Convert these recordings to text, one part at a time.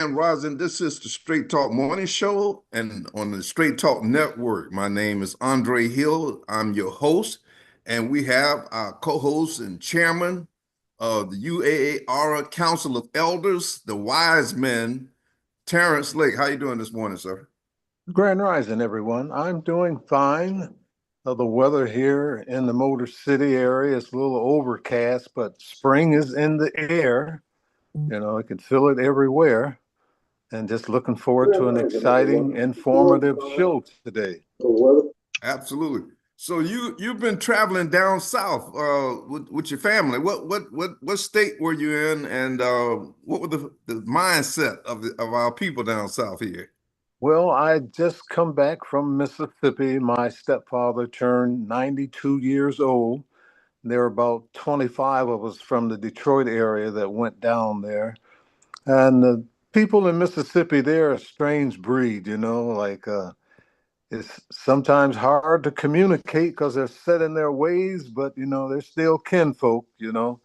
And Rosin, this is the Straight Talk Morning Show and on the Straight Talk Network. My name is Andre Hill. I'm your host, and we have our co-host and chairman of the UAARA Council of Elders, the wise men, Terrence Lake. How you doing this morning, sir? Grand Rising, everyone. I'm doing fine. The weather here in the Motor City area is a little overcast, but spring is in the air. I can feel it everywhere. And just looking forward to an exciting, informative show today. Absolutely. So you've been traveling down south with your family. What state were you in, and what were the mindset of our people down south here? Well, I just come back from Mississippi. My stepfather turned 92 years old. There were about 25 of us from the Detroit area that went down there. And the people in Mississippi, they're a strange breed, it's sometimes hard to communicate because they're set in their ways, but, they're still kinfolk, You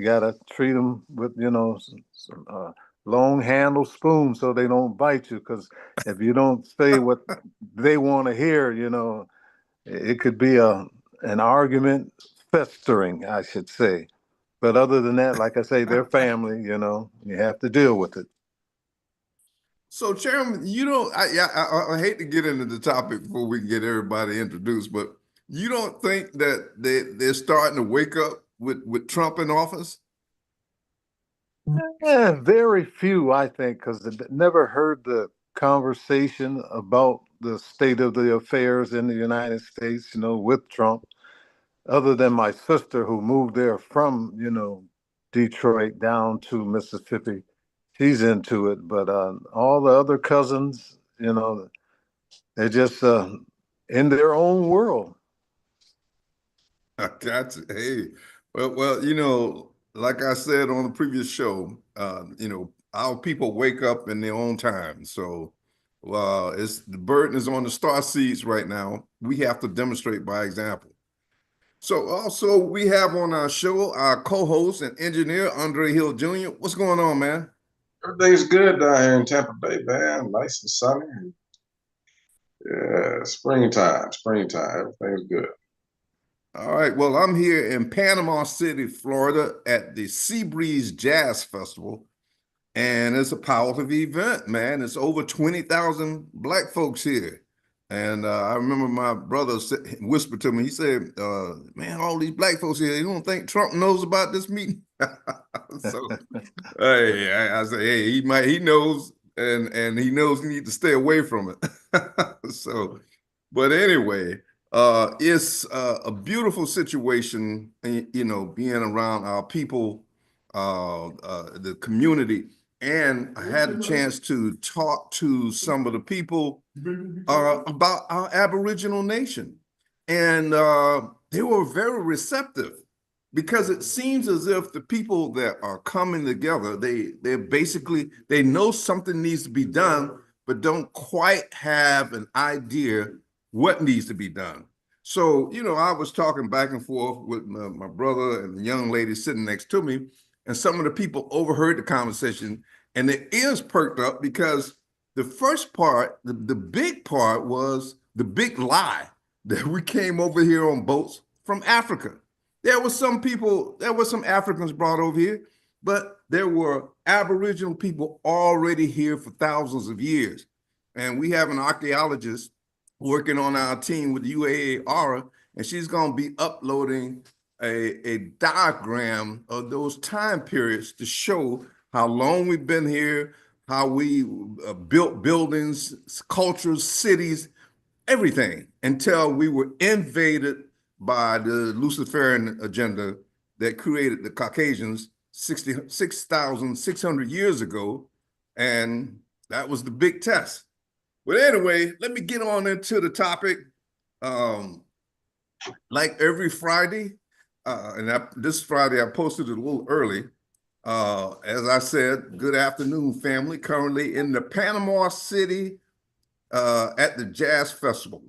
got to treat them with, some long handle spoon so they don't bite you. Because if you don't say what they want to hear, it could be an argument festering, I should say. But other than that, like I say, they're family, you have to deal with it. So, Chairman, I hate to get into the topic before we can get everybody introduced, but you don't think that they're starting to wake up with Trump in office? Yeah, very few, I think, because they never heard the conversation about the state of the affairs in the United States, with Trump, other than my sister who moved there from, Detroit down to Mississippi. She's into it, but all the other cousins, they're just in their own world. Gotcha. Hey, well, like I said on the previous show, our people wake up in their own time. So, it's the burden is on the star seeds right now. We have to demonstrate by example. So, also we have on our show our co-host and engineer Andre Hill Jr. What's going on, man? Everything's good down here in Tampa Bay, man. Nice and sunny. Yeah, springtime. Everything's good. All right. Well, I'm here in Panama City, Florida, at the Seabreeze Jazz Festival. And it's a powerful event, man. It's over 20,000 black folks here. And I remember my brother whispered to me, he said, man, all these black folks here, you don't think Trump knows about this meeting? So, hey, I say, hey, he knows, and he knows he needs to stay away from it. So, but anyway, it's a beautiful situation, being around our people, the community. And I had a chance to talk to some of the people about our Aboriginal nation. And they were very receptive because it seems as if the people that are coming together, they know something needs to be done, but don't quite have an idea what needs to be done. So, I was talking back and forth with my brother and the young lady sitting next to me, and some of the people overheard the conversation and their ears perked up because the first part, the big part was the big lie that we came over here on boats from Africa. There were some Africans brought over here, but there were Aboriginal people already here for thousands of years. And we have an archaeologist working on our team with UAARA, and she's going to be uploading a diagram of those time periods to show how long we've been here, how we built buildings, cultures, cities, everything, until we were invaded by the Luciferian agenda that created the Caucasians 6,600 years ago. And that was the big test. But anyway, let me get on into the topic. Like every Friday, this Friday, I posted it a little early. As I said, good afternoon, family. Currently in the Panama City at the Jazz Festival.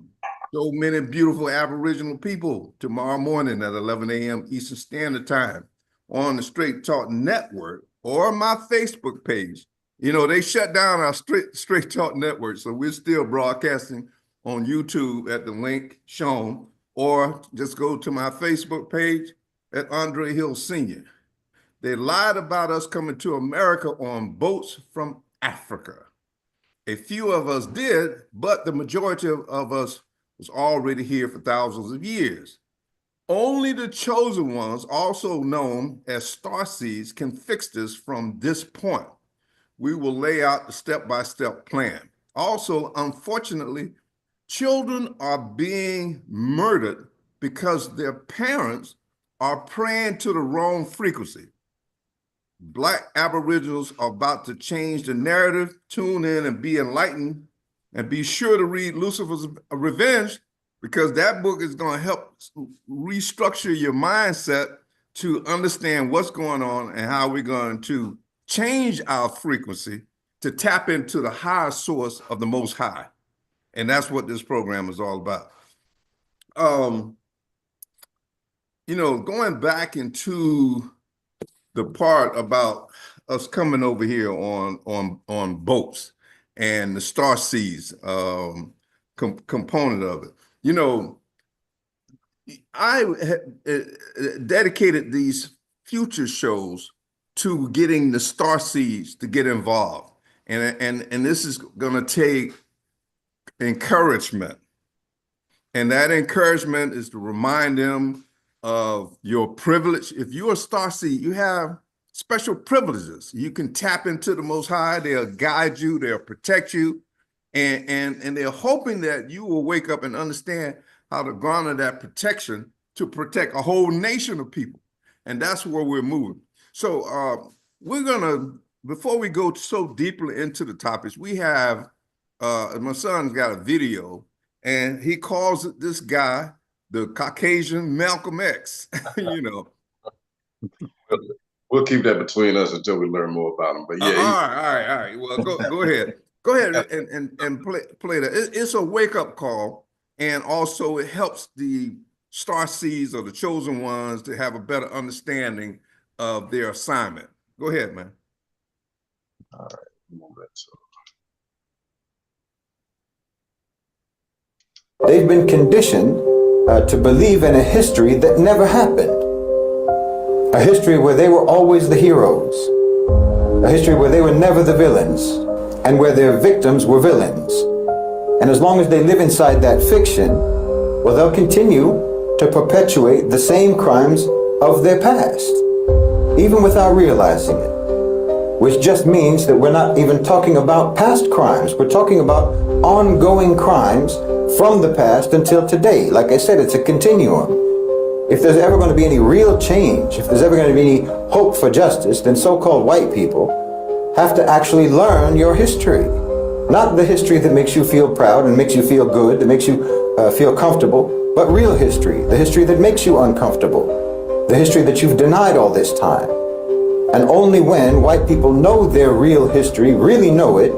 So many beautiful Aboriginal people tomorrow morning at 11 a.m. Eastern Standard Time on the Straight Talk Network or my Facebook page. You know, they shut down our Straight Talk Network, so we're still broadcasting on YouTube at the link shown, or just go to my Facebook page at Andre Hill Sr. They lied about us coming to America on boats from Africa. A few of us did, but the majority of us was already here for thousands of years. Only the chosen ones, also known as starseeds, can fix this from this point. We will lay out the step-by-step plan. Also, unfortunately, children are being murdered because their parents are praying to the wrong frequency. Black Aboriginals are about to change the narrative. Tune in and be enlightened, and be sure to read Lucifer's Revenge, because that book is going to help restructure your mindset to understand what's going on and how we're going to change our frequency to tap into the higher source of the Most High. And that's what this program is all about. You know, going back into the part about us coming over here on boats and the starseeds component of it. You know, I dedicated these future shows to getting the starseeds to get involved, and this is going to take encouragement, and that encouragement is to remind them of your privilege. If you're a starseed, you have special privileges. You can tap into the Most High. They'll guide you. They'll protect you. And they're hoping that you will wake up and understand how to garner that protection to protect a whole nation of people. And that's where we're moving. So we're going to, before we go so deeply into the topics, we have, my son's got a video, and he calls this guy the Caucasian Malcolm X, you know. We'll keep that between us until we learn more about him. But yeah, all right. Well, go ahead. Go ahead and play that. It's a wake-up call, and also it helps the starseeds or the chosen ones to have a better understanding of their assignment. Go ahead, man. All right. Move that so. They've been conditioned to believe in a history that never happened. A history where they were always the heroes. A history where they were never the villains, and where their victims were villains. And as long as they live inside that fiction, well, they'll continue to perpetuate the same crimes of their past, even without realizing it. Which just means that we're not even talking about past crimes. We're talking about ongoing crimes from the past until today. Like I said, it's a continuum. If there's ever going to be any real change, if there's ever going to be any hope for justice, then so-called white people have to actually learn your history. Not the history that makes you feel proud and makes you feel good, that makes you feel comfortable, but real history, the history that makes you uncomfortable, the history that you've denied all this time. And only when white people know their real history, really know it,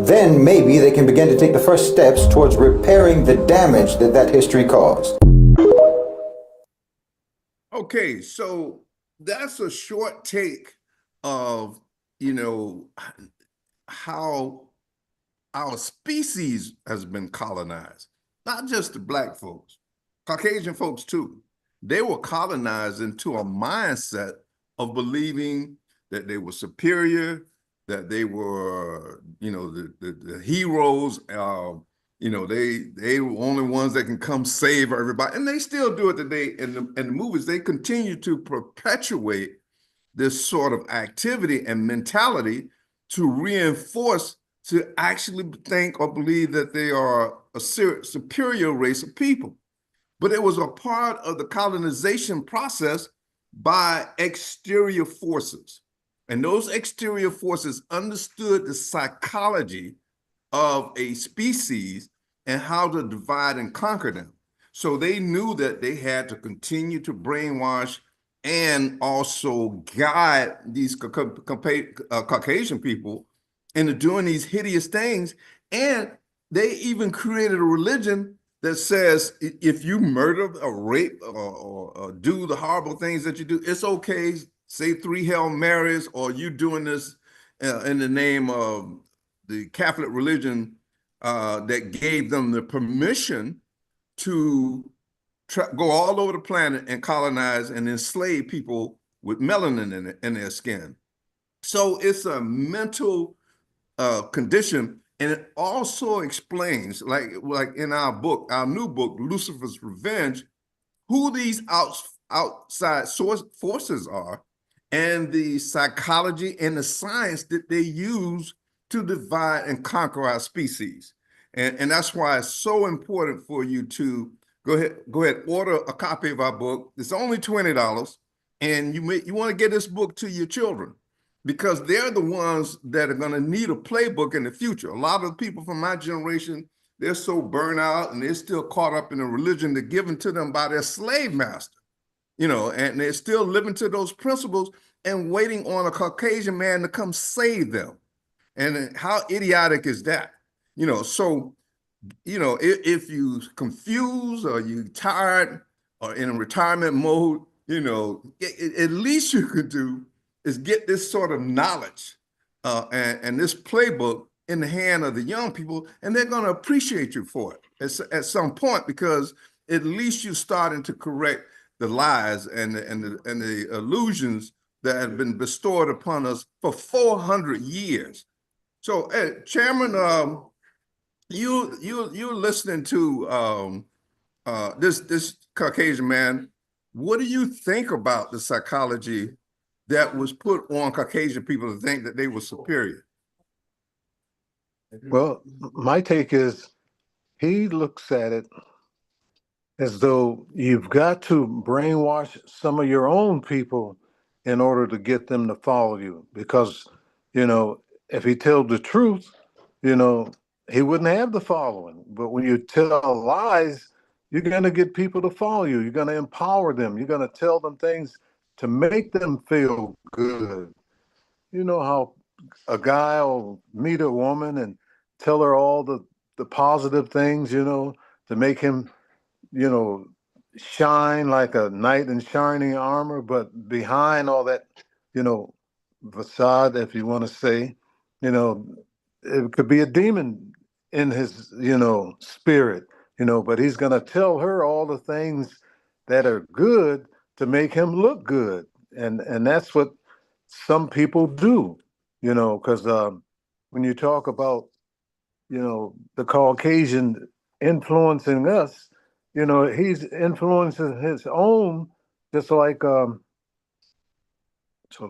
then maybe they can begin to take the first steps towards repairing the damage that that history caused. Okay, so that's a short take of, you know, how our species has been colonized. Not just the Black folks, Caucasian folks too. They were colonized into a mindset of believing that they were superior, that they were, you know, the heroes. You know, they were only ones that can come save everybody, and they still do it today in the movies. They continue to perpetuate this sort of activity and mentality to reinforce, to actually think or believe that they are a superior race of people. But it was a part of the colonization process by exterior forces. And those exterior forces understood the psychology of a species and how to divide and conquer them. So they knew that they had to continue to brainwash and also guide these Caucasian people into doing these hideous things. And they even created a religion that says if you murder or rape or do the horrible things that you do, it's okay. Say 3 Hail Marys, or you doing this in the name of the Catholic religion that gave them the permission to go all over the planet and colonize and enslave people with melanin in their skin. So it's a mental condition, and it also explains, like in our book, our new book, Lucifer's Revenge, who these outside forces are, and the psychology and the science that they use to divide and conquer our species. And that's why it's so important for you to go ahead, order a copy of our book. It's only $20, and you want to get this book to your children, because they're the ones that are going to need a playbook in the future. A lot of the people from my generation, they're so burnt out and they're still caught up in a religion that's given to them by their slave master, and they're still living to those principles and waiting on a Caucasian man to come save them. And how idiotic is that? So, if you confused or you tired or in a retirement mode, at least you could do is get this sort of knowledge and this playbook in the hand of the young people, and they're going to appreciate you for it at some point, because at least you're starting to correct the lies and the illusions that have been bestowed upon us for 400 years. So, Chairman, you're listening to this Caucasian man. What do you think about the psychology that was put on Caucasian people to think that they were superior? Well, my take is he looks at it as though you've got to brainwash some of your own people in order to get them to follow you. Because, if he told the truth, he wouldn't have the following. But when you tell lies, you're going to get people to follow you. You're going to empower them. You're going to tell them things to make them feel good. You know how a guy will meet a woman and tell her all the positive things, to make him, shine like a knight in shining armor, but behind all that, facade, if you want to say, it could be a demon in his, spirit, but he's going to tell her all the things that are good to make him look good. And that's what some people do, because when you talk about, the Caucasian influencing us, he's influencing his own, just like, so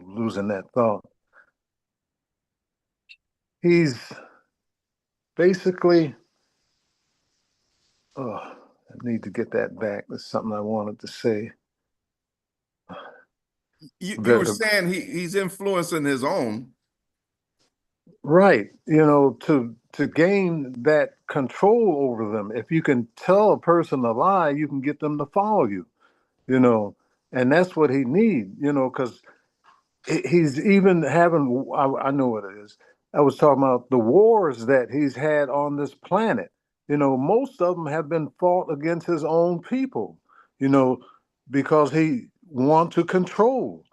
losing that thought. He's basically, I need to get that back. That's something I wanted to say. You were saying he's influencing his own. Right. To gain that control over them. If you can tell a person a lie, you can get them to follow you, and that's what he needs, because he's even having, I know what it is. I was talking about the wars that he's had on this planet. Most of them have been fought against his own people, because he wants to control,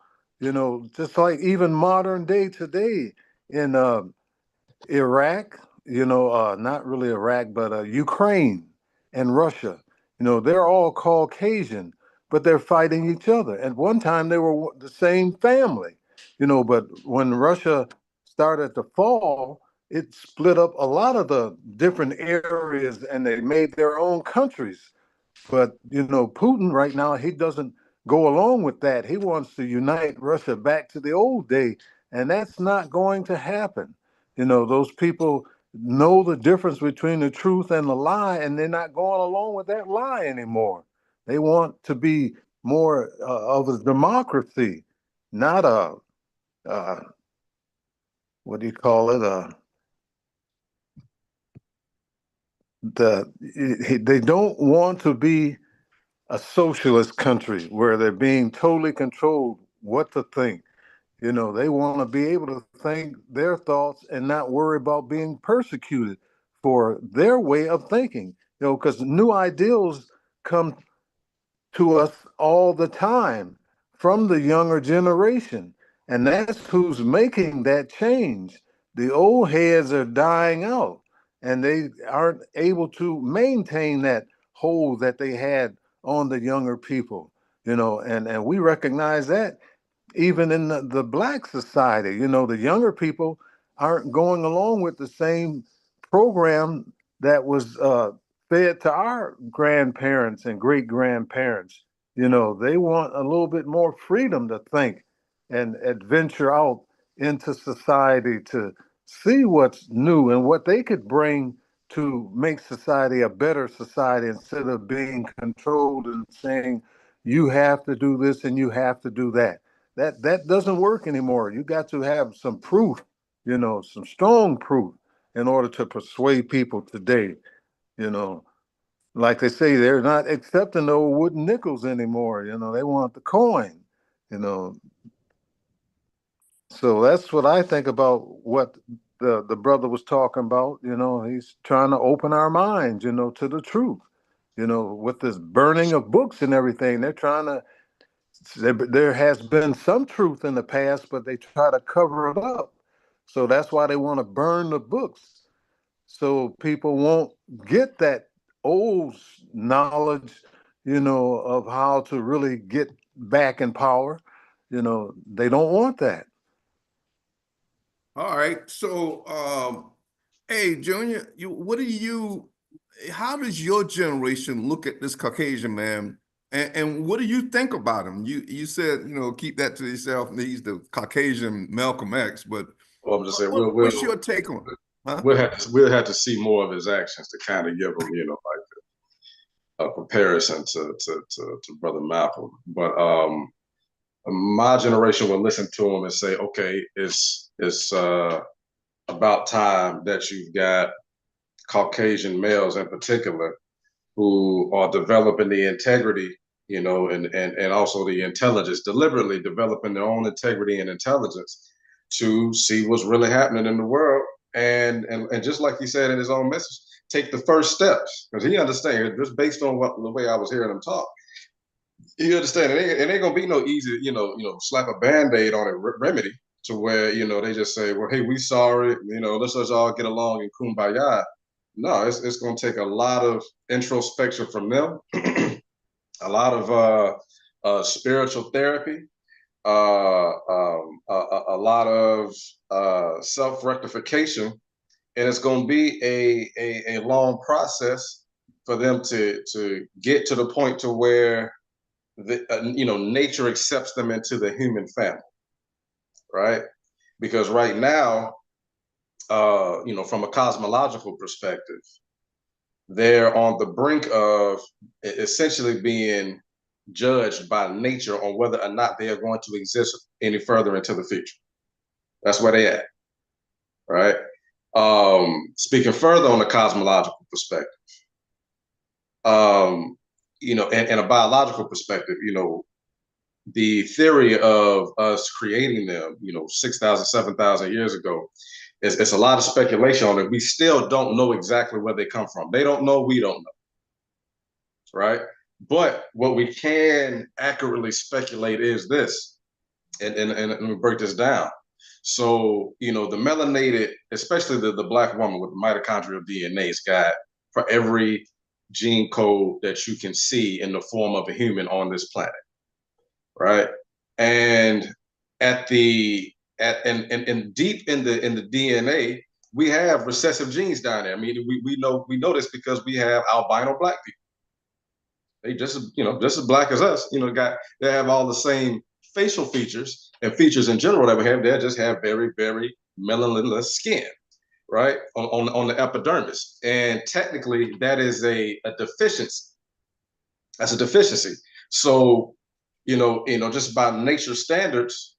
just like even modern day today in Iraq, not really Iraq, but Ukraine and Russia, they're all Caucasian, but they're fighting each other. At one time, they were the same family, but when Russia started to fall, it split up a lot of the different areas and they made their own countries. But, Putin right now, he doesn't go along with that. He wants to unite Russia back to the old day, and that's not going to happen. Those people know the difference between the truth and the lie, and they're not going along with that lie anymore. They want to be more of a democracy, not a, what do you call it? They don't want to be a socialist country where they're being totally controlled what to think. They want to be able to think their thoughts and not worry about being persecuted for their way of thinking, because new ideals come to us all the time from the younger generation. And that's who's making that change. The old heads are dying out and they aren't able to maintain that hold that they had on the younger people, and we recognize that even in the black society, the younger people aren't going along with the same program that was fed to our grandparents and great grandparents. They want a little bit more freedom to think and adventure out into society to see what's new and what they could bring to make society a better society instead of being controlled and saying, you have to do this and you have to do that. That doesn't work anymore. You got to have some proof, some strong proof in order to persuade people today. You know, like they say, they're not accepting the old wooden nickels anymore. They want the coin. You know, so that's what I think about what the brother was talking about. He's trying to open our minds, to the truth. With this burning of books and everything, they're trying to. There has been some truth in the past, but they try to cover it up. So that's why they want to burn the books, so people won't get that old knowledge, of how to really get back in power. They don't want that. All right. So, hey, Junior, how does your generation look at this Caucasian man? And what do you think about him? You said, keep that to yourself. He's the Caucasian Malcolm X, but Well, I'm just saying what's your take on it? Huh? we'll have to see more of his actions to kind of give him, like a comparison to Brother Malcolm. But my generation will listen to him and say, okay, it's about time that you've got Caucasian males in particular who are developing the integrity, and also the intelligence, deliberately developing their own integrity and intelligence to see what's really happening in the world. And just like he said in his own message, take the first steps, because he understands, just based on the way I was hearing him talk, you understand it ain't gonna be no easy, slap a band-aid on a remedy to where, they just say, well, hey, we sorry, let's all get along in kumbaya. No, it's gonna take a lot of introspection from them, a lot of spiritual therapy, a lot of self-rectification, and it's going to be a long process for them to get to the point to where nature accepts them into the human family, right? Because right now, from a cosmological perspective, they're on the brink of essentially being judged by nature on whether or not they are going to exist any further into the future. That's where they at, right? Speaking further on the cosmological perspective, and a biological perspective, the theory of us creating them, 6,000, 7,000 years ago, it's a lot of speculation on it. We still don't know exactly where they come from. They don't know, we don't know, right? But what we can accurately speculate is this, and let me break this down. So, the melanated, especially the black woman with the mitochondrial DNA, has got for every gene code that you can see in the form of a human on this planet, right? And and deep in the DNA, we have recessive genes down there. I mean, we know this because we have albino black people. They just as black as us. They have all the same facial features and features in general that we have. They just have very, very melaninless skin, right, on the epidermis. And technically, that is a deficiency. That's a deficiency. So, just by nature standards,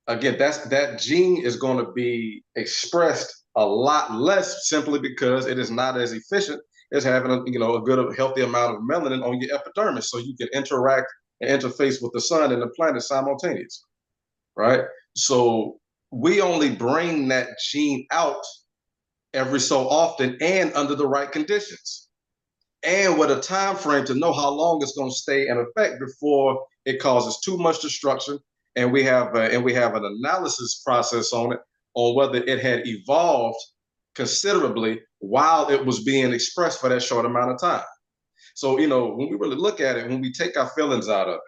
again, that gene is going to be expressed a lot less simply because it is not as efficient as having a good, healthy amount of melanin on your epidermis, so you can interact and interface with the sun and the planet simultaneously, right? So we only bring that gene out every so often and under the right conditions, and with a time frame to know how long it's going to stay in effect before it causes too much destruction and we have an analysis process on it, on whether it had evolved considerably while it was being expressed for that short amount of time. So, you know, when we really look at it, when we take our feelings out of it,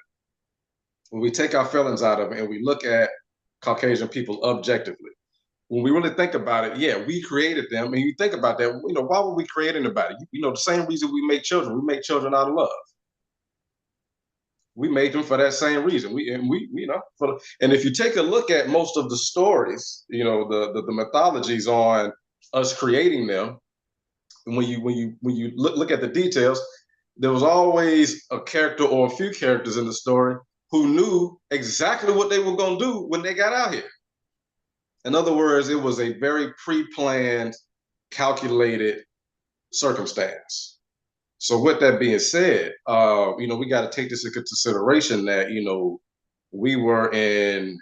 and we look at Caucasian people objectively, when we really think about it, yeah, we created them. And you think about that, you know, why were we creating anybody? You know, the same reason we make children out of love. We made them for that same reason. And if you take a look at most of the stories, you know, the mythologies on us creating them, when you look at the details, there was always a character or a few characters in the story who knew exactly what they were going to do when they got out here. In other words, it was a very pre-planned, calculated circumstance. So with that being said, you know, we got to take this into consideration that, you know, we were in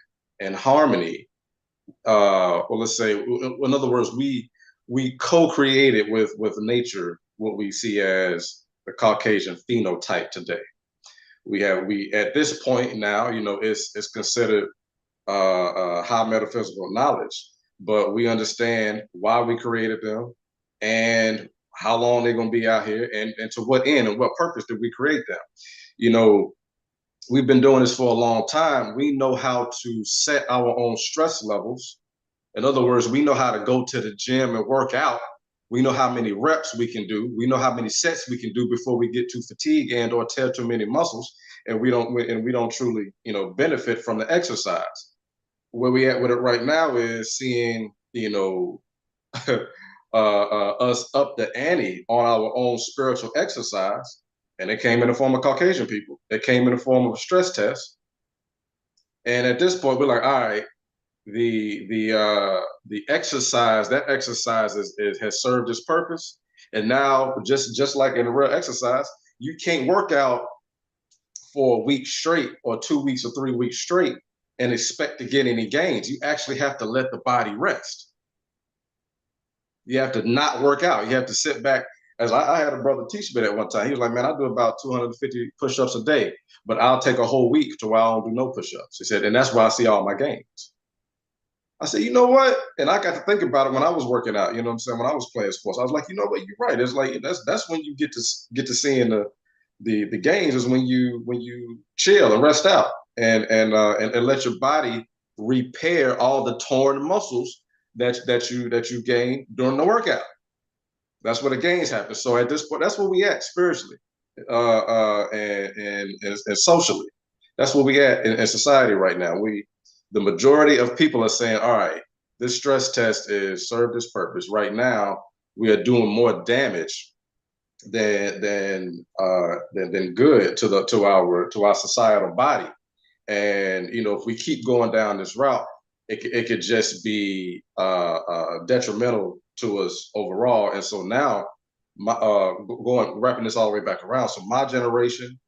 harmony. Or let's say, in other words, we co-created with nature what we see as the Caucasian phenotype today. We at this point now, you know, it's considered high metaphysical knowledge, but we understand why we created them and how long they're going to be out here, and to what end and what purpose did we create them. You know, we've been doing this for a long time. We know how to set our own stress levels. In other words, we know how to go to the gym and work out. We know how many reps we can do. We know how many sets we can do before we get too fatigued and or tear too many muscles, and we don't truly, you know, benefit from the exercise. Where we at with it right now is seeing, you know, us up the ante on our own spiritual exercise, and it came in the form of Caucasian people. It came in the form of a stress test, and at this point, we're like, all right, the exercise has served its purpose, and now just like in a real exercise, you can't work out for a week straight or 2 weeks or 3 weeks straight and expect to get any gains. You actually have to let the body rest. You have to not work out. You have to sit back. As I had a brother teach me that one time. He was like, man, I do about 250 push-ups a day, but I'll take a whole week to where I don't do no push-ups. He said, and that's why I see all my gains. I said, you know what? And I got to think about it when I was working out, you know what I'm saying? When I was playing sports, I was like, you know what? You're right. It's like, that's when you get to seeing the gains, is when you chill and rest out and let your body repair all the torn muscles that you gain during the workout. That's where the gains happen. So at this point, that's where we at spiritually, and socially. That's where we at in society right now. The majority of people are saying, all right, this stress test is served its purpose. Right now, we are doing more damage than good to our societal body. And, you know, if we keep going down this route, it could just be detrimental to us overall. And so now, wrapping this all the way back around. So my generation,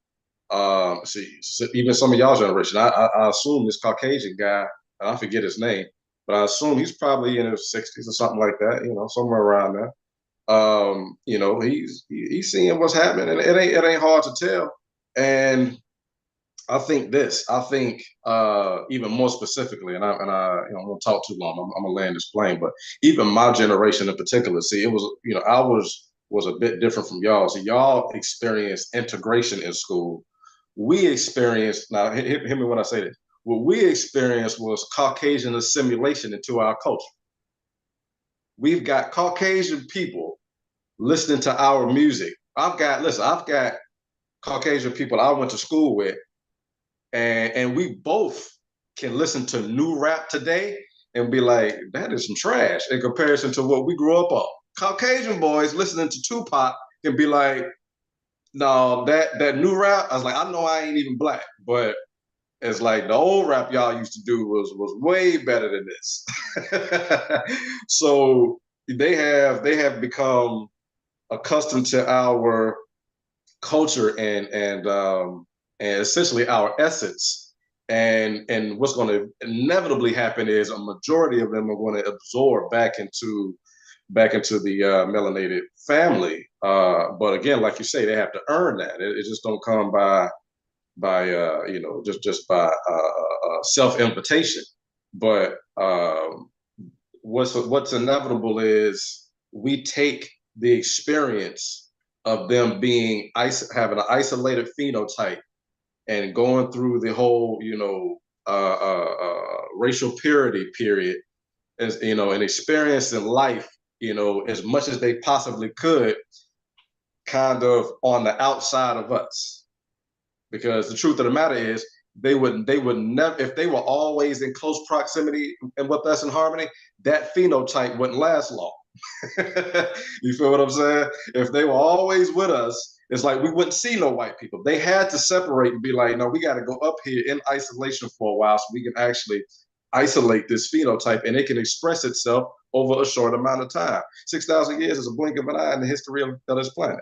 so even some of y'all generation, I assume this Caucasian guy, I forget his name, but I assume he's probably in his 60s or something like that, you know, somewhere around there. You know, he's seeing what's happening, and it ain't hard to tell. And I think even more specifically, and I won't talk too long. I'm gonna land this plane, but even my generation in particular, see, it was, you know, ours was a bit different from y'all. So y'all experienced integration in school. We experienced, now hear me when I say this. What we experienced was Caucasian assimilation into our culture. We've got Caucasian people listening to our music. I've got Caucasian people I went to school with, and we both can listen to new rap today and be like, that is some trash in comparison to what we grew up on. Caucasian boys listening to Tupac can be like, no, that new rap, I was like, I know I ain't even black, but it's like the old rap y'all used to do was way better than this. So they have become accustomed to our culture and essentially our essence. And what's going to inevitably happen is a majority of them are going to absorb back into the melanated family. But again, like you say, they have to earn that. It just don't come by just by self-invitation. But what's inevitable is we take the experience of them being having an isolated phenotype and going through the whole racial purity period, as and experiencing life as much as they possibly could, kind of on the outside of us. Because the truth of the matter is, they would never, if they were always in close proximity and with us in harmony, that phenotype wouldn't last long. You feel what I'm saying? If they were always with us, it's like we wouldn't see no white people. They had to separate and be like, no, we got to go up here in isolation for a while so we can actually isolate this phenotype, and it can express itself over a short amount of time. 6,000 years is a blink of an eye in the history of this planet,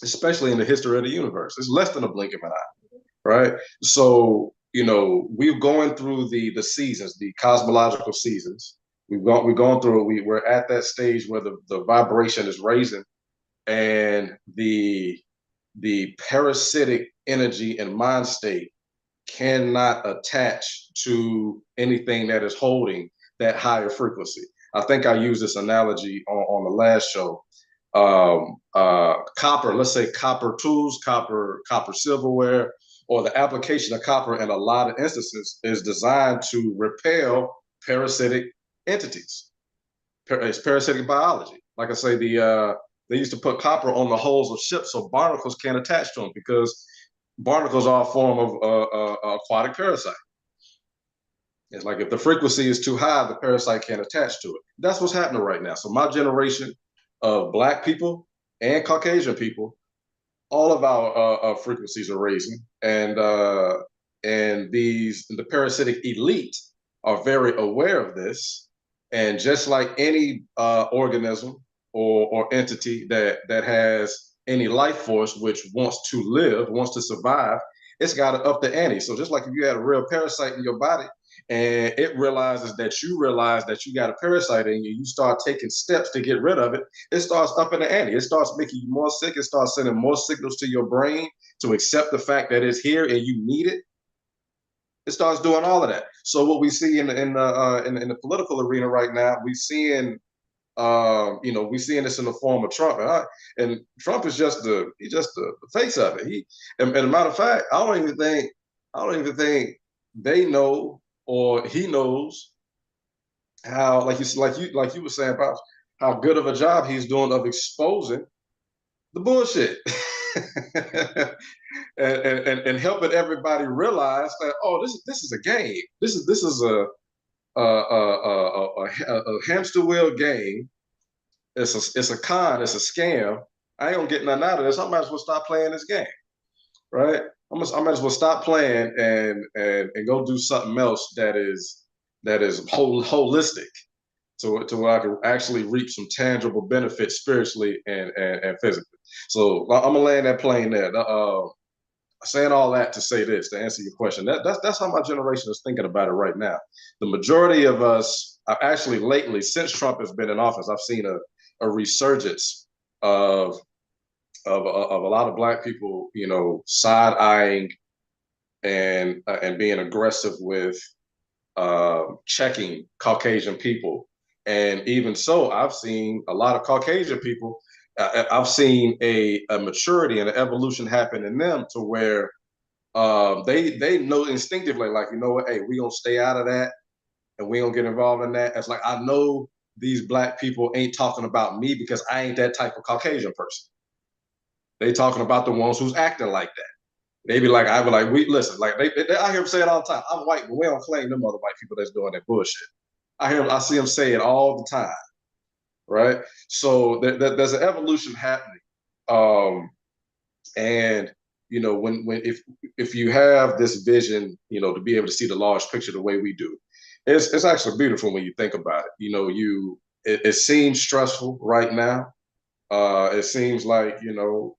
especially in the history of the universe. It's less than a blink of an eye, right? So, we're going through the seasons, the cosmological seasons. We're going through it. We're at that stage where the vibration is raising, and the parasitic energy and mind state cannot attach to anything that is holding that higher frequency. I think I used this analogy on the last show. Copper, let's say copper tools, copper silverware, or the application of copper in a lot of instances is designed to repel parasitic entities. It's parasitic biology. Like I say, they used to put copper on the hulls of ships so barnacles can't attach to them, because barnacles are a form of aquatic parasite. It's like if the frequency is too high, the parasite can't attach to it. That's what's happening right now. So my generation of Black people and Caucasian people, all of our frequencies are raising, and the parasitic elite are very aware of this. And just like any organism or entity that has any life force which wants to live, wants to survive, it's got to up the ante. So just like if you had a real parasite in your body and it realizes that you realize that you got a parasite in you, you start taking steps to get rid of it, it starts upping the ante. It starts making you more sick. It starts sending more signals to your brain to accept the fact that it's here and you need it. It starts doing all of that. So what we see in the political arena right now, we're seeing this in the form of Trump, and Trump is just the face of it. And a matter of fact, I don't even think they know, or he knows how, like you were saying about how good of a job he's doing of exposing the bullshit. and helping everybody realize that, oh, this is a game. This is a hamster wheel game. It's a con. It's a scam. I ain't gonna get nothing out of this. I might as well stop playing this game, right? I might as well stop playing and go do something else that is holistic, to where I can actually reap some tangible benefits spiritually and physically. So I'm gonna land that plane there. Saying all that to say this, to answer your question, that's how my generation is thinking about it right now. The majority of us, actually lately, since Trump has been in office, I've seen a resurgence of a lot of Black people, side-eyeing and being aggressive with checking Caucasian people. And even so, I've seen a lot of Caucasian people, I've seen a maturity and an evolution happen in them to where they know instinctively, like, you know what, hey, we gonna stay out of that and we gonna get involved in that. It's like, I know these Black people ain't talking about me because I ain't that type of Caucasian person. They talking about the ones who's acting like that. They be like, we listen, like I hear them say it all the time. I'm white, but we don't claim them other white people that's doing that bullshit. I see them say it all the time, right? So there's an evolution happening, and if you have this vision, to be able to see the large picture the way we do, it's actually beautiful when you think about it. It seems stressful right now. It seems like not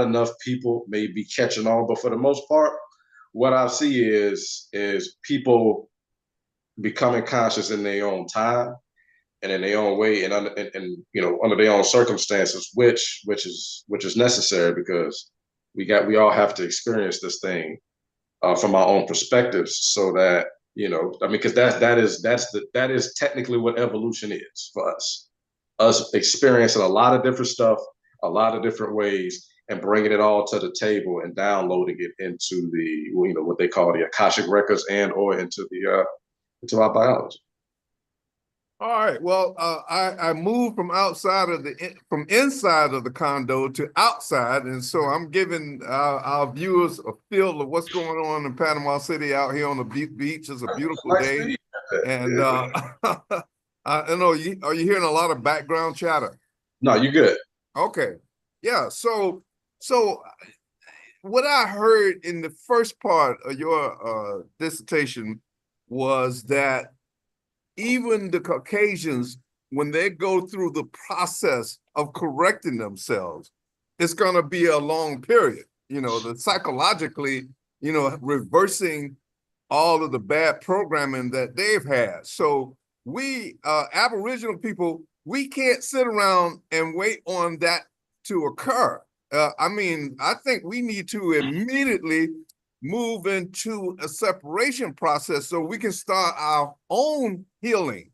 enough people may be catching on, but for the most part, what I see is people becoming conscious in their own time and in their own way, and under their own circumstances, which is necessary, because we all have to experience this thing from our own perspectives, so that I mean, because that is technically what evolution is for us experiencing a lot of different stuff, a lot of different ways, and bringing it all to the table and downloading it into the what they call the Akashic records and or into our biology. All right. Well, I moved from from inside of the condo to outside, and so I'm giving our viewers a feel of what's going on in Panama City out here on the beach. It's a beautiful Nice day, to and I know are you hearing a lot of background chatter? No, you good. Okay. Yeah. So what I heard in the first part of your dissertation was that even the Caucasians, when they go through the process of correcting themselves, it's going to be a long period, the psychologically, reversing all of the bad programming that they've had. So we, Aboriginal people, we can't sit around and wait on that to occur. I mean, I think we need to immediately move into a separation process so we can start our own healing,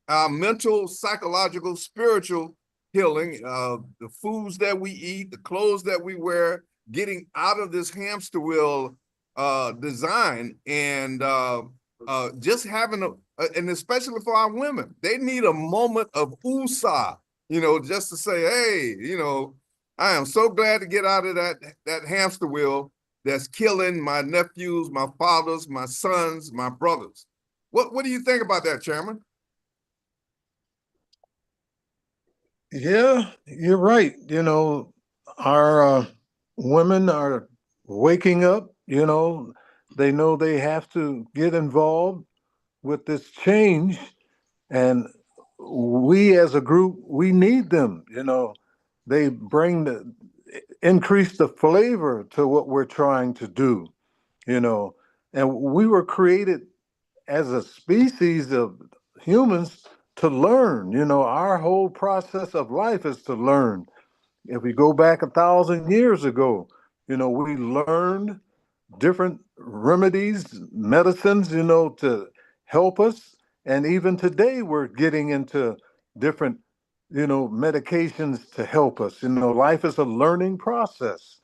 our mental, psychological, spiritual healing, the foods that we eat, the clothes that we wear, getting out of this hamster wheel design, and just having and especially for our women, they need a moment of USA, just to say, hey, I am so glad to get out of that hamster wheel that's killing my nephews, my fathers, my sons, my brothers. What do you think about that, Chairman? Yeah, you're right. Our women are waking up, they know they have to get involved with this change. And we as a group, we need them, they increase the flavor to what we're trying to do, and we were created as a species of humans to learn. Our whole process of life is to learn. If we go back 1,000 years ago, we learned different remedies, medicines, to help us. And even today, we're getting into different, medications to help us. Life is a learning process.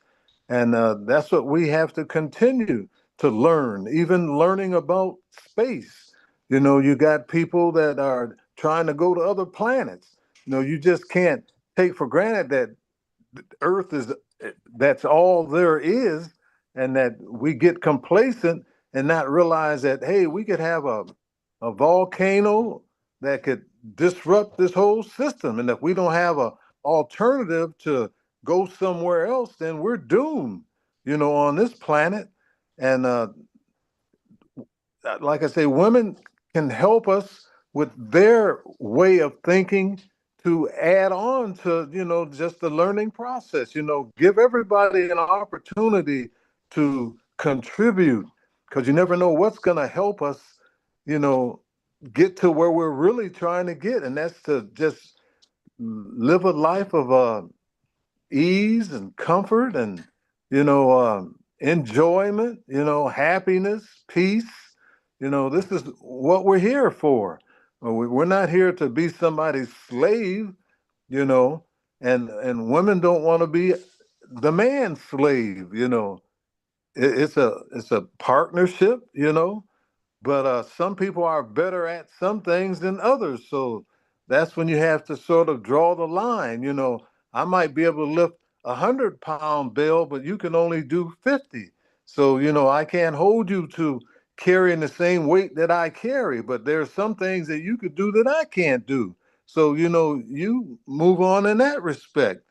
And that's what we have to continue to learn, even learning about space. You got people that are trying to go to other planets. You just can't take for granted that Earth that's all there is, and that we get complacent and not realize that, hey, we could have a volcano that could disrupt this whole system. And if we don't have a alternative to go somewhere else, then we're doomed, on this planet. And like I say, women can help us with their way of thinking to add on to, just the learning process. Give everybody an opportunity to contribute, because you never know what's going to help us, get to where we're really trying to get. And that's to just live a life of ease and comfort and, enjoyment, happiness, peace. This is what we're here for. We're not here to be somebody's slave, and women don't want to be the man's slave. It's a partnership, but some people are better at some things than others. So that's when you have to sort of draw the line. I might be able to lift 100-pound bell, but you can only do 50. So, I can't hold you to carrying the same weight that I carry, but there's some things that you could do that I can't do. So, you move on in that respect,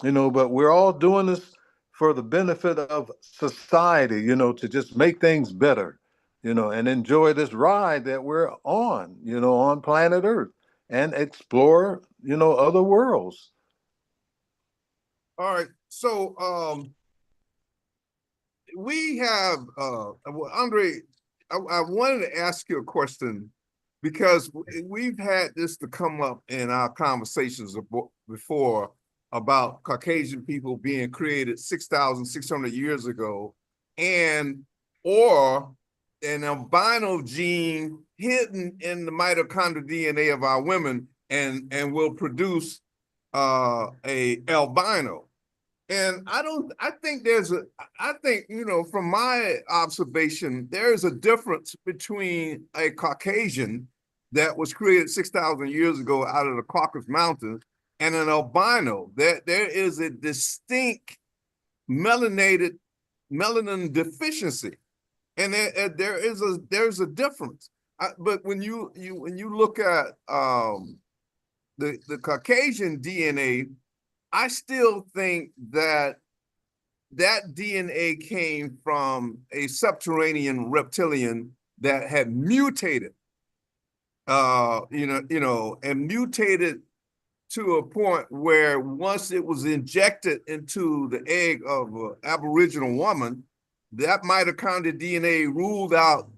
but we're all doing this for the benefit of society, to just make things better, and enjoy this ride that we're on planet Earth, and explore, other worlds. All right. So we have well, Andre, I wanted to ask you a question, because we've had this to come up in our conversations before about Caucasian people being created 6,600 years ago, or an albino gene hidden in the mitochondrial DNA of our women and will produce a albino. And I think from my observation, there's a difference between a Caucasian that was created 6,000 years ago out of the Caucasus Mountains and an albino. There is a distinct melanin deficiency, and there's a difference. But when you look at the Caucasian DNA, I still think that DNA came from a subterranean reptilian that had mutated, and mutated to a point where once it was injected into the egg of an Aboriginal woman, that mitochondrial DNA ruled out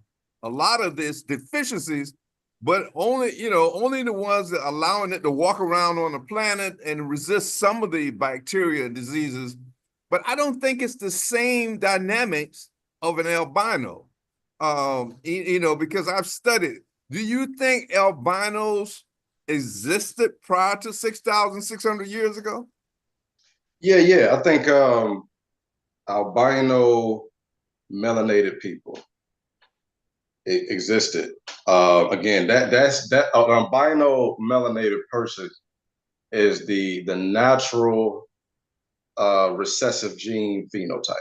a lot of these deficiencies, but only the ones that allowing it to walk around on the planet and resist some of the bacteria and diseases. But I don't think it's the same dynamics of an albino, because I've studied. Do you think albinos existed prior to 6,600 years ago? Yeah. I think albino melanated people existed. Again, that's an albino melanated person is the natural recessive gene phenotype.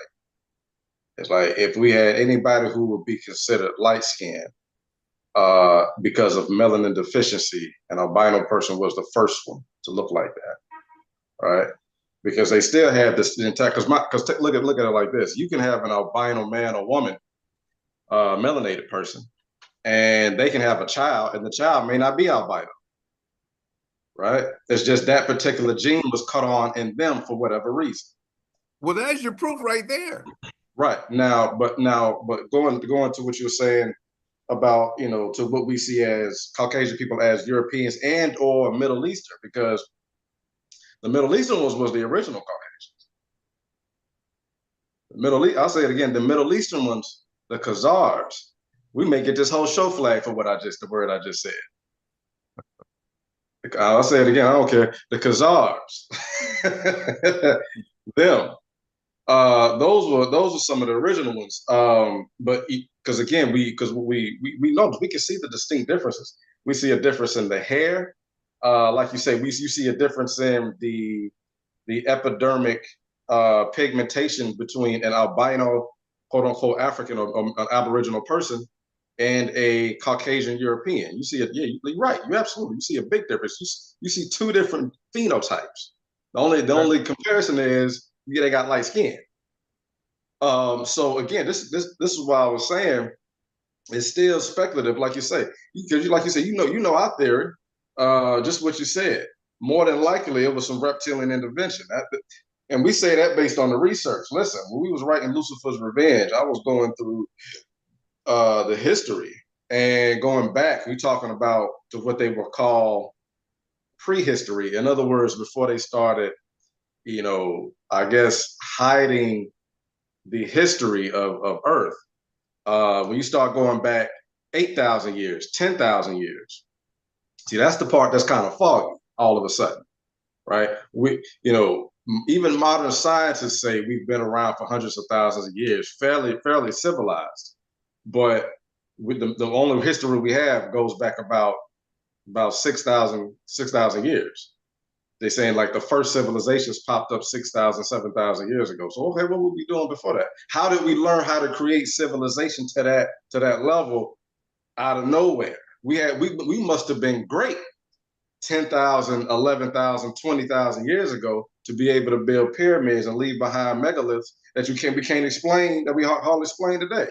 It's like if we had anybody who would be considered light skinned because of melanin deficiency, an albino person was the first one to look like that, right? Because they still have this entire, because look at it like this: you can have an albino man or woman, melanated person, and they can have a child, and the child may not be albino, right? It's just that particular gene was cut on in them for whatever reason. Well, there's your proof right there. Right but going to what you're saying about, to what we see as Caucasian people as Europeans and or Middle Eastern, because the Middle Eastern was the original Caucasians. I'll say it again, the Middle Eastern ones, the Khazars, we may get this whole show flag for the word I just said. I'll say it again, I don't care. The Khazars, them. Those were some of the original ones. But because again, we know we can see the distinct differences. We see a difference in the hair, like you say. You see a difference in the epidermic pigmentation between an albino, quote unquote, African or an Aboriginal person and a Caucasian European. You see it. Yeah, you're right. You absolutely. You see a big difference. You see two different phenotypes. The only comparison is they got light skin. So again, this is why I was saying it's still speculative, like you say, because you know our theory, just what you said. More than likely, it was some reptilian intervention, and we say that based on the research. Listen, when we was writing Lucifer's Revenge, I was going through the history and going back. We talking about to what they would call prehistory. In other words, before they started, I guess, hiding the history of Earth. When you start going back 8,000 years, 10,000 years, see, that's the part that's kind of foggy all of a sudden, right? Even modern scientists say we've been around for hundreds of thousands of years, fairly civilized. But with the only history we have goes back about 6,000 years. They're saying like the first civilizations popped up 6,000, 7,000 years ago. So, okay, what were we doing before that? How did we learn how to create civilization to that level out of nowhere? We must have been great 10,000, 11,000, 20,000 years ago to be able to build pyramids and leave behind megaliths that we can't explain, that we hardly explain today,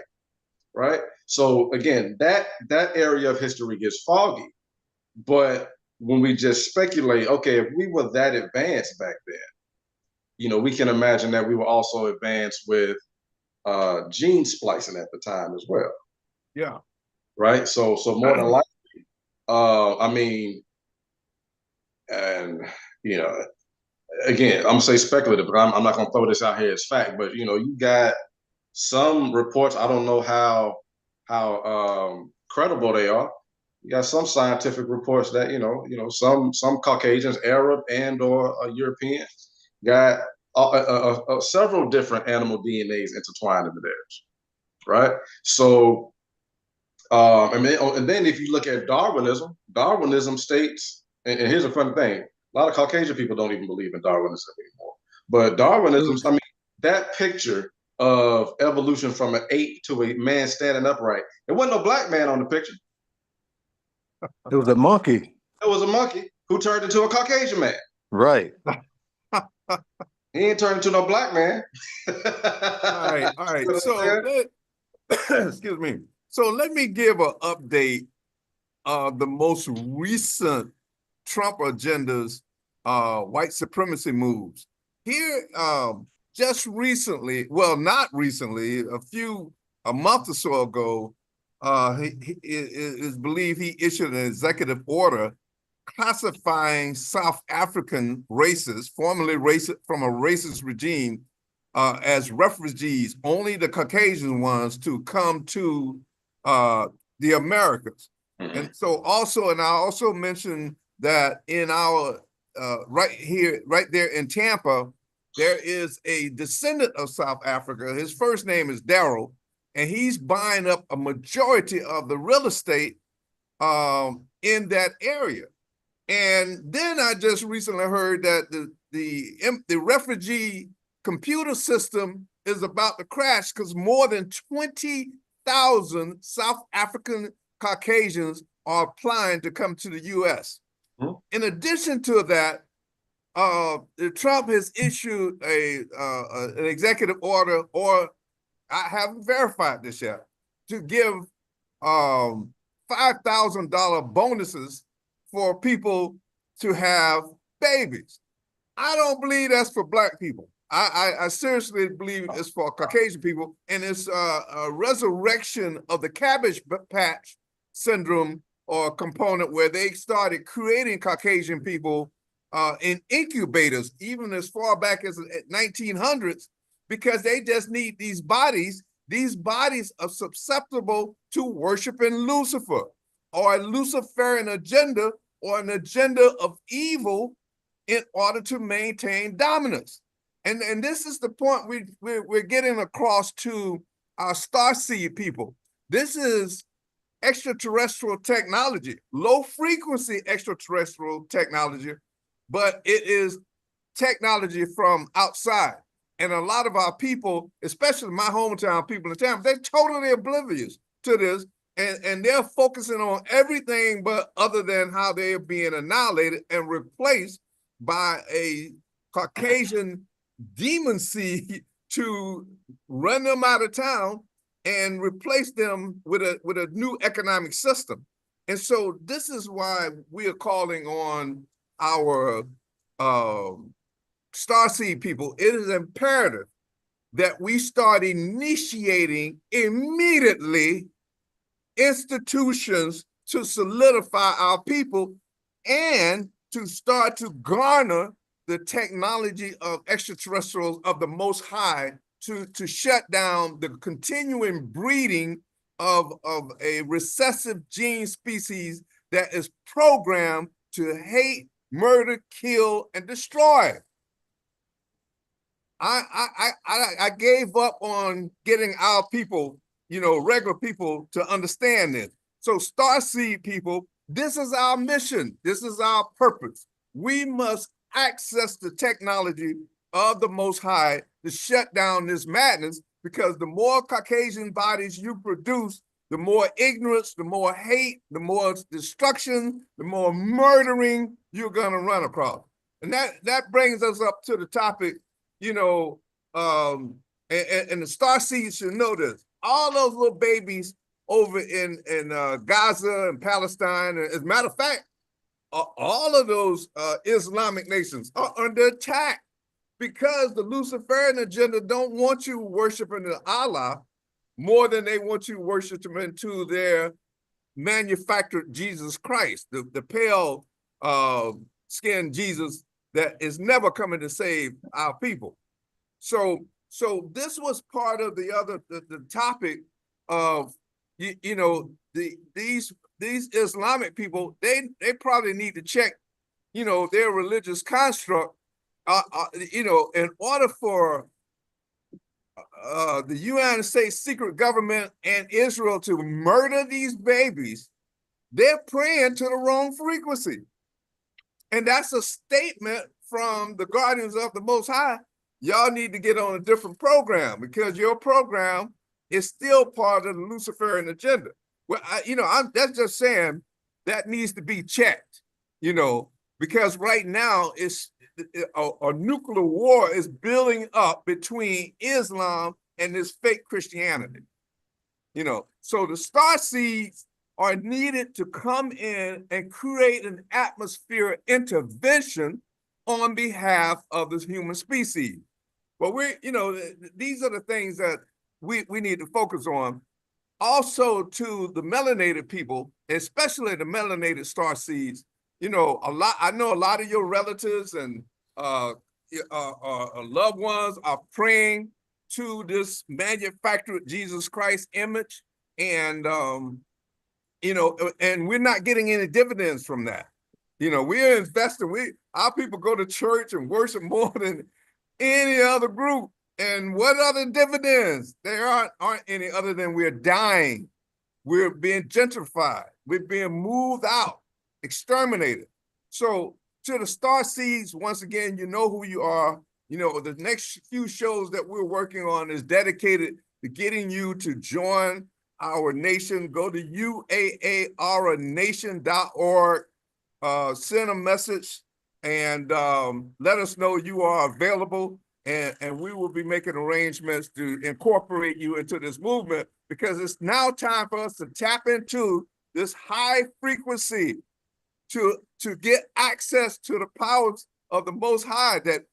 right? So again, that area of history gets foggy, but when we just speculate, okay, if we were that advanced back then, we can imagine that we were also advanced with gene splicing at the time as well. Yeah. Right. So more than likely, I mean, and again, I'm gonna say speculative, but I'm not gonna throw this out here as fact. But you got some reports. I don't know how credible they are. You got some scientific reports that some Caucasians, Arab and or European, got several different animal DNAs intertwined into theirs, right? So, and then if you look at Darwinism states, and here's a funny thing: a lot of Caucasian people don't even believe in Darwinism anymore. But Darwinism, I mean, that picture of evolution from an ape to a man standing upright, there wasn't no black man on the picture. It was a monkey. It was a monkey who turned into a Caucasian man. Right. He ain't turned into no black man. All right. So excuse me. So let me give an update of the most recent Trump agenda's white supremacy moves. Here, just recently, well, not recently, a month or so ago, it is believed he issued an executive order classifying South African races, formerly from a racist regime, as refugees, only the Caucasian ones to come to the Americas. Mm-hmm. And so also, and I also mentioned that in our, right there in Tampa, there is a descendant of South Africa. His first name is Daryl, and he's buying up a majority of the real estate in that area. And then I just recently heard that the refugee computer system is about to crash because more than 20,000 South African Caucasians are applying to come to the U.S. Hmm. In addition to that, Trump has issued an executive order, or I haven't verified this yet, to give $5,000 bonuses for people to have babies. I don't believe that's for Black people. I seriously believe it's for Caucasian people, and it's a resurrection of the Cabbage Patch syndrome or component where they started creating Caucasian people in incubators, even as far back as the 1900s, because they just need these bodies. These bodies are susceptible to worshiping Lucifer or a Luciferian agenda or an agenda of evil in order to maintain dominance. And this is the point we're getting across to our starseed people. This is extraterrestrial technology, low frequency extraterrestrial technology, but it is technology from outside. And a lot of our people, especially my hometown people in town, they're totally oblivious to this. And they're focusing on everything but other than how they're being annihilated and replaced by a Caucasian demon seed to run them out of town and replace them with a new economic system. And so this is why we are calling on our starseed people. It is imperative that we start initiating immediately institutions to solidify our people and to start to garner the technology of extraterrestrials of the Most High to shut down the continuing breeding of a recessive gene species that is programmed to hate, murder, kill, and destroy. I gave up on getting our people, regular people, to understand this. So starseed people, this is our mission. This is our purpose. We must access the technology of the Most High to shut down this madness, because the more Caucasian bodies you produce, the more ignorance, the more hate, the more destruction, the more murdering you're going to run across. And that brings us up to the topic, and the starseeds should know this. All those little babies over in Gaza and Palestine, as a matter of fact, all of those Islamic nations are under attack because the Luciferian agenda don't want you worshiping the Allah more than they want you worshiping into their manufactured Jesus Christ, the pale skinned Jesus that is never coming to save our people. So this was part of the topic of these Islamic people. They probably need to check their religious construct. In order for the United States secret government and Israel to murder these babies, they're praying to the wrong frequency. And that's a statement from the guardians of the Most High. Y'all need to get on a different program because your program is still part of the Luciferian agenda. Well, that's just saying that needs to be checked, because right now it's a nuclear war is building up between Islam and this fake Christianity. So the star seeds are needed to come in and create an atmosphere intervention on behalf of the human species. But these are the things that we need to focus on. Also, to the melanated people, especially the melanated star seeds, I know a lot of your relatives and loved ones are praying to this manufactured Jesus Christ image, and and we're not getting any dividends from that. We're investing. Our people go to church and worship more than any other group. And what other dividends? There aren't any other than we're dying. We're being gentrified. We're being moved out, exterminated. So to the star seeds, once again, you know who you are. The next few shows that we're working on is dedicated to getting you to join our nation. Go to uaaranation.org, send a message, and let us know you are available. And we will be making arrangements to incorporate you into this movement, because it's now time for us to tap into this high frequency to get access to the powers of the Most High that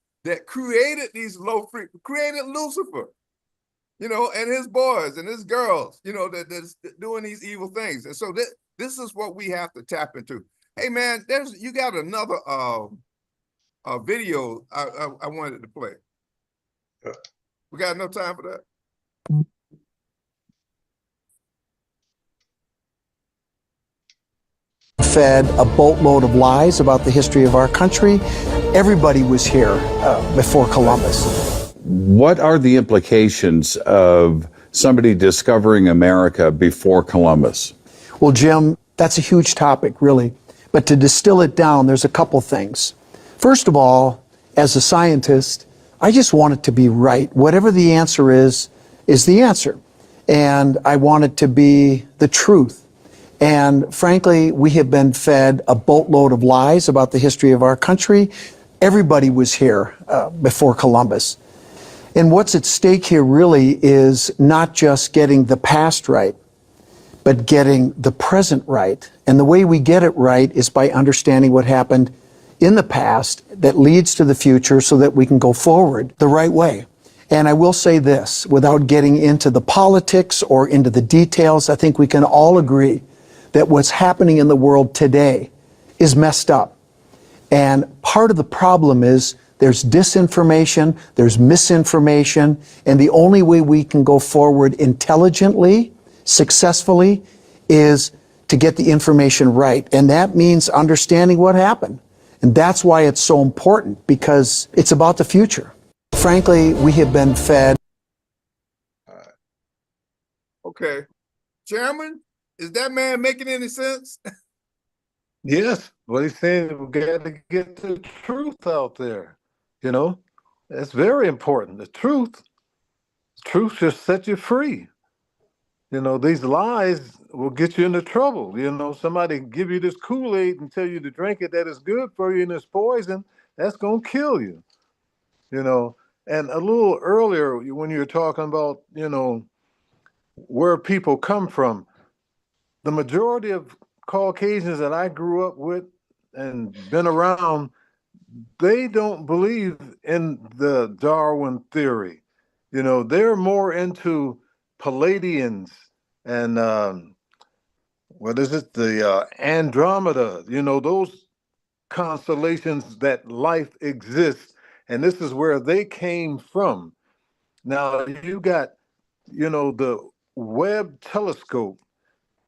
created these low frequencies, created Lucifer, and his boys and his girls, that's doing these evil things. And so this is what we have to tap into. Hey man, you got another video I wanted to play. We got no time for that. Fed a boatload of lies about the history of our country. Everybody was here before Columbus. What are the implications of somebody discovering America before Columbus? Well, Jim, that's a huge topic, really. But to distill it down, there's a couple things. First of all, as a scientist, I just want it to be right. Whatever the answer is the answer. And I want it to be the truth. And frankly, we have been fed a boatload of lies about the history of our country. Everybody was here before Columbus. And what's at stake here really is not just getting the past right, but getting the present right. And the way we get it right is by understanding what happened in the past that leads to the future so that we can go forward the right way. And I will say this, without getting into the politics or into the details, I think we can all agree that what's happening in the world today is messed up. And part of the problem is there's disinformation, there's misinformation, and the only way we can go forward intelligently, successfully, is to get the information right. And that means understanding what happened. And that's why it's so important, because it's about the future. Frankly, we have been fed. Okay. Chairman, is that man making any sense? Yes, what he's saying, we got to get the truth out there. That's very important. The truth just set you free. These lies will get you into trouble. Somebody give you this Kool-Aid and tell you to drink it, that is good for you and it's poison, that's going to kill you. And a little earlier when you were talking about, where people come from, the majority of Caucasians that I grew up with and been around, they don't believe in the Darwin theory. They're more into Palladians and the Andromeda, those constellations that life exists, and this is where they came from. Now you got, the Webb telescope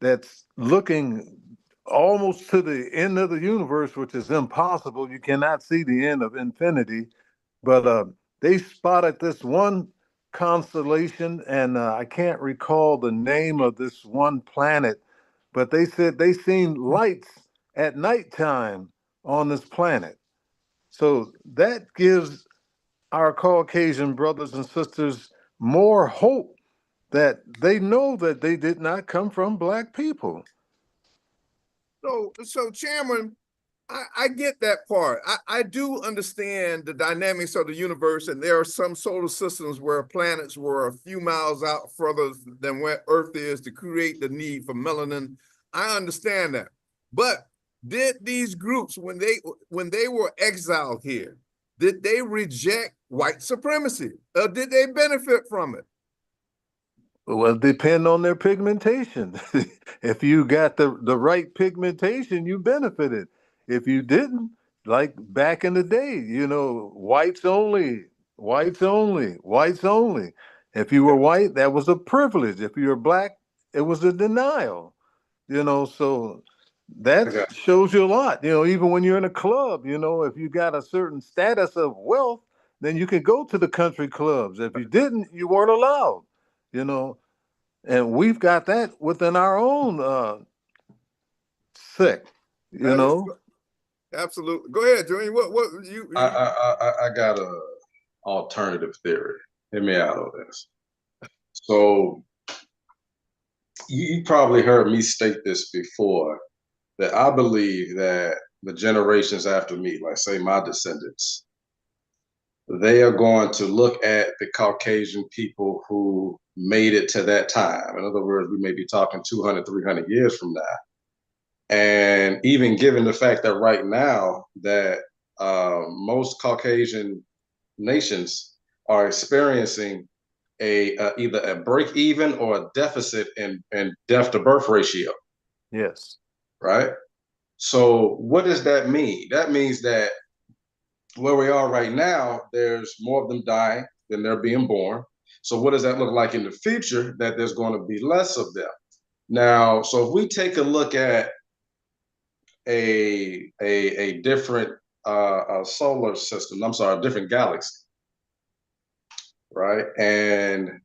that's looking almost to the end of the universe, which is impossible. You cannot see the end of infinity, but they spotted this one constellation, and I can't recall the name of this one planet, but they said they seen lights at nighttime on this planet. So that gives our Caucasian brothers and sisters more hope that they know that they did not come from black people. So Chairman, I get that part. I do understand the dynamics of the universe, and there are some solar systems where planets were a few miles out further than where Earth is to create the need for melanin. I understand that. But did these groups, when they were exiled here, did they reject white supremacy? Or did they benefit from it? Well, depend on their pigmentation. If you got the right pigmentation, you benefited. If you didn't, like back in the day, whites only, whites only, whites only. If you were white, that was a privilege. If you were black, it was a denial. So that Okay. shows you a lot. Even when you're in a club, if you got a certain status of wealth, then you can go to the country clubs. If you didn't, you weren't allowed. And we've got that within our own sect. Absolutely. Go ahead, Junior. What you? I got a alternative theory. Hear me out on this. So you probably heard me state this before, that I believe that the generations after me, like say my descendants, they are going to look at the Caucasian people who made it to that time. In other words, we may be talking 200, 300 years from now. And even given the fact that right now that most Caucasian nations are experiencing either a break even or a deficit in death to birth ratio. Yes. Right. So what does that mean? That means that where we are right now, there's more of them dying than they're being born. So what does that look like in the future? That there's going to be less of them. Now, so if we take a look at a different solar system, a different galaxy, right? And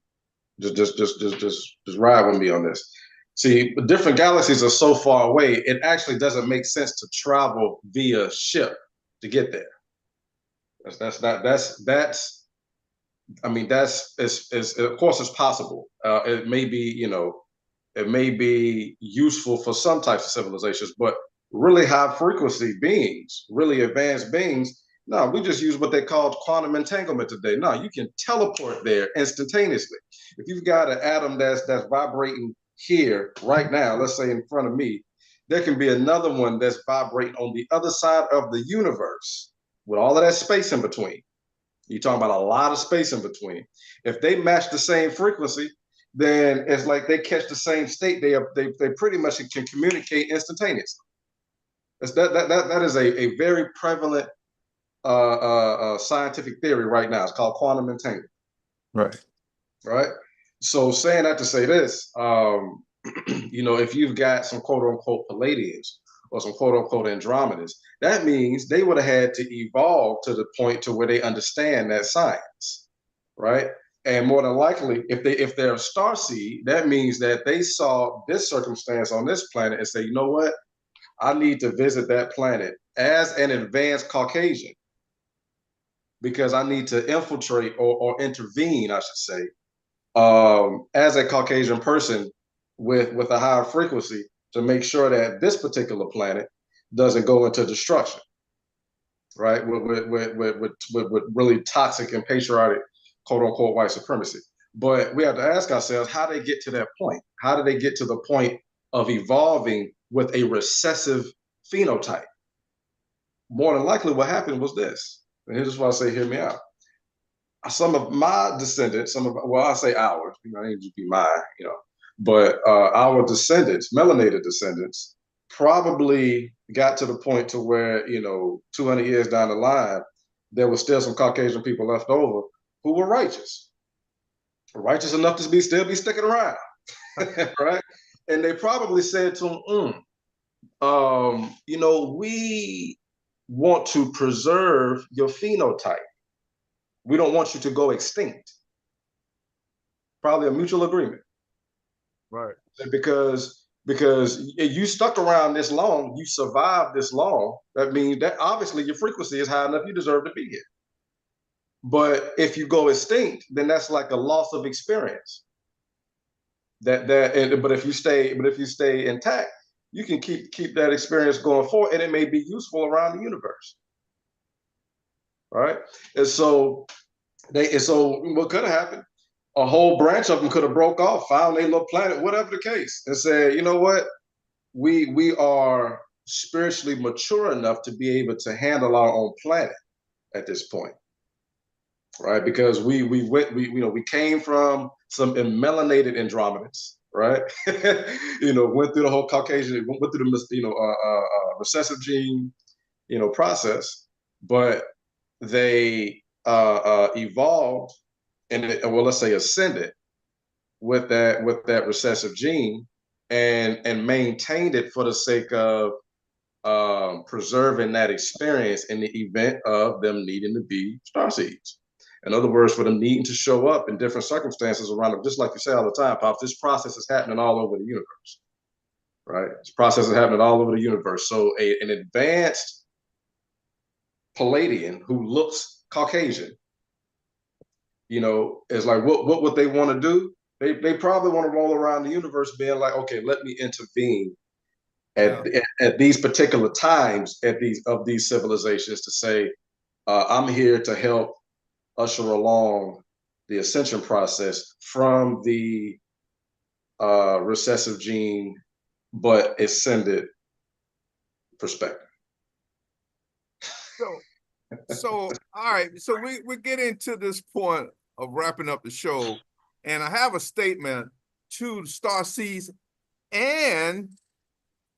just ride with me on this. See, different galaxies are so far away, it actually doesn't make sense to travel via ship to get there. Of course it's possible. It may be, it may be useful for some types of civilizations, but really high frequency beings, really advanced beings, no, we just use what they call quantum entanglement today. No, you can teleport there instantaneously. If you've got an atom that's vibrating here right now, let's say in front of me, there can be another one that's vibrating on the other side of the universe with all of that space in between. You're talking about a lot of space in between. If they match the same frequency, then it's like they catch the same state. They pretty much can communicate instantaneously. That is a very prevalent scientific theory right now. It's called quantum entanglement. Right. So saying that to say this, if you've got some quote unquote Palladians or some quote unquote Andromedas, that means they would have had to evolve to the point to where they understand that science, right? And more than likely, if they're a starseed, that means that they saw this circumstance on this planet and say, you know what, I need to visit that planet as an advanced Caucasian because I need to infiltrate or intervene, I should say, as a Caucasian person with a higher frequency to make sure that this particular planet doesn't go into destruction, right? With really toxic and patriotic, quote unquote, white supremacy. But we have to ask ourselves, how do they get to that point? How do they get to the point of evolving with a recessive phenotype? More than likely what happened was this, and here's why I say, hear me out. Some of my descendants, I say ours, I need to be mine, but our descendants, melanated descendants, probably got to the point to where, 200 years down the line, there was still some Caucasian people left over who were righteous enough to still be sticking around, right? And they probably said to him, we want to preserve your phenotype. We don't want you to go extinct. Probably a mutual agreement. Right. Because you stuck around this long, you survived this long, that means that obviously your frequency is high enough, you deserve to be here. But if you go extinct, then that's like a loss of experience. But if you stay intact, you can keep that experience going forward, and it may be useful around the universe. Right? And so what could have happened? A whole branch of them could have broke off, found their little planet, whatever the case, and said, you know what? We are spiritually mature enough to be able to handle our own planet at this point. Right? Because we came from some melanated Andromedans, right? Went through the whole Caucasian, went through the recessive gene, process, but they evolved and let's say ascended with that recessive gene and maintained it for the sake of preserving that experience in the event of them needing to be starseeds. In other words, for them needing to show up in different circumstances around them, just like you say all the time, Pops, this process is happening all over the universe, right? This process is happening all over the universe. So an advanced Palladian who looks Caucasian, is like, what would they want to do? They probably want to roll around the universe being like, okay, let me intervene at these particular times of these civilizations to say, I'm here to help usher along the ascension process from the recessive gene but ascended perspective. So all right. So we're getting to this point of wrapping up the show, and I have a statement to Starseeds and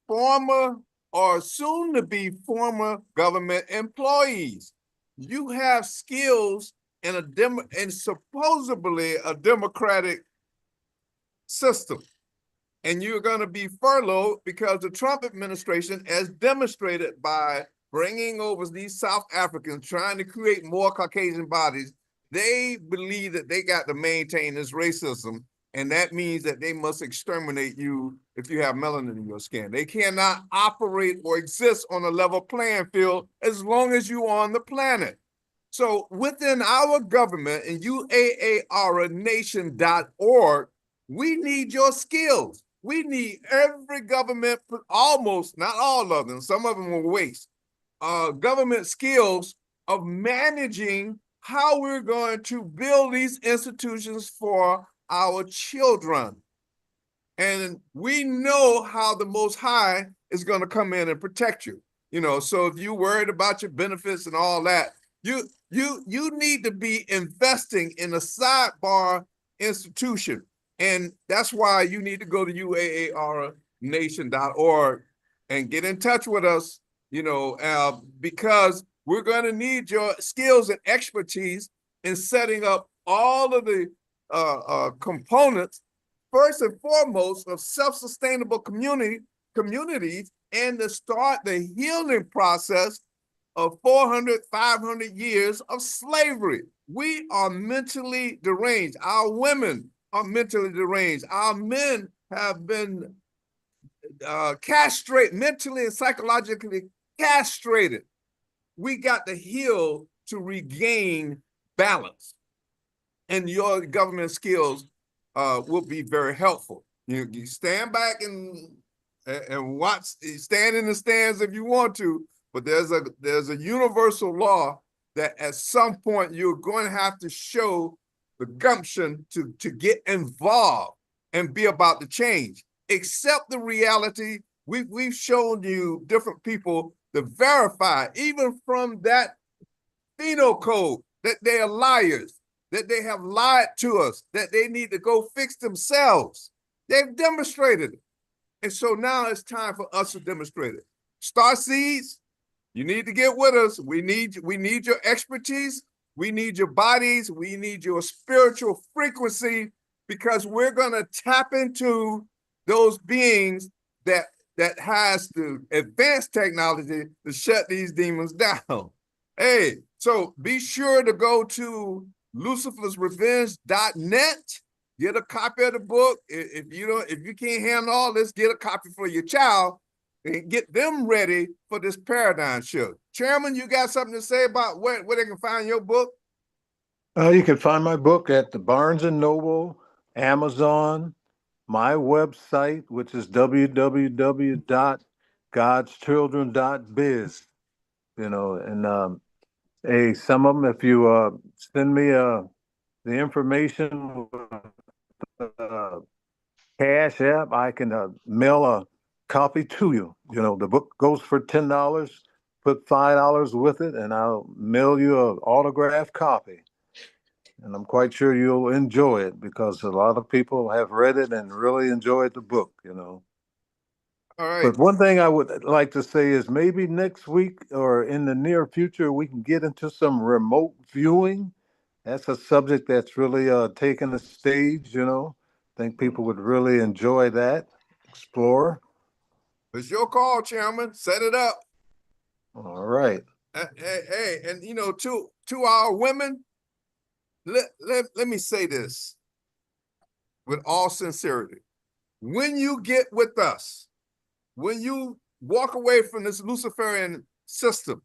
former or soon to be former government employees. You have skills in and supposedly a democratic system, and you're going to be furloughed because the Trump administration, as demonstrated by bringing over these South Africans, trying to create more Caucasian bodies, they believe that they got to maintain this racism, and that means that they must exterminate you if you have melanin in your skin. They cannot operate or exist on a level playing field as long as you're on the planet. So within our government and UAARnation.org, we need your skills. We need every government, almost, not all of them, some of them will waste, government skills of managing how we're going to build these institutions for our children. And we know how the Most High is going to come in and protect you. So if you're worried about your benefits and all that, you need to be investing in a sidebar institution. And that's why you need to go to UAARnation.org and get in touch with us, because we're going to need your skills and expertise in setting up all of the components, first and foremost, of self-sustainable communities, and to start the healing process of 400, 500 years of slavery. We are mentally deranged. Our women are mentally deranged. Our men have been castrated, mentally and psychologically castrated. We got to heal to regain balance. And your government skills will be very helpful. You stand back and watch, stand in the stands if you want to, but there's a universal law that at some point you're going to have to show the gumption to get involved and be about the change. Accept the reality. We've shown you different people to verify, even from that phenocode, that they are liars, that they have lied to us, that they need to go fix themselves. They've demonstrated it. And so now it's time for us to demonstrate it. Star Seeds, you need to get with us. We need your expertise. We need your bodies. We need your spiritual frequency, because we're gonna tap into those beings that has the advanced technology to shut these demons down. Hey, so be sure to go to lucifersrevenge.net. Get a copy of the book. If you can't handle all this, get a copy for your child and get them ready for this paradigm shift. Chairman, you got something to say about where they can find your book? You can find my book at the Barnes & Noble, Amazon, my website, which is www.godschildren.biz. Hey, some of them, if you send me the information Cash App, I can mail a copy to you. The book goes for $10. Put $5 with it, and I'll mail you an autographed copy. And I'm quite sure you'll enjoy it, because a lot of people have read it and really enjoyed the book. All right. But one thing I would like to say is maybe next week or in the near future, we can get into some remote viewing. That's a subject that's really taken the stage, I think people would really enjoy that, explore. It's your call, Chairman. Set it up. All right. Hey, and to our women, let me say this with all sincerity. When you get with us, when you walk away from this Luciferian system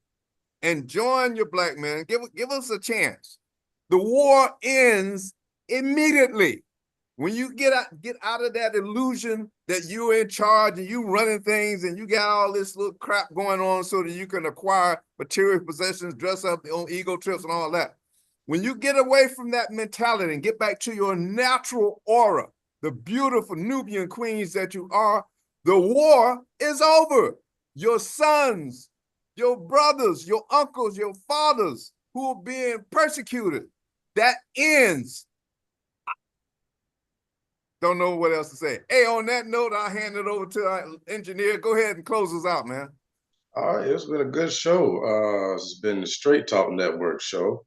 and join your black man, give us a chance. The war ends immediately. When you get out of that illusion that you're in charge and you running things and you got all this little crap going on so that you can acquire material possessions, dress up on ego trips and all that. When you get away from that mentality and get back to your natural aura, the beautiful Nubian queens that you are, the war is over. Your sons, your brothers, your uncles, your fathers who are being persecuted, that ends. Don't know what else to say. Hey, on that note, I'll hand it over to our engineer. Go ahead and close us out, man. All right, it's been a good show. It's been the Straight Talk Network show.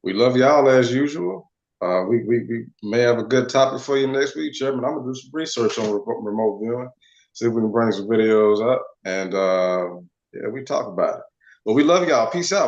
We love y'all as usual. We may have a good topic for you next week, Chairman. I'm gonna do some research on remote viewing, see if we can bring some videos up, and yeah, we talk about it. But we love y'all. Peace out.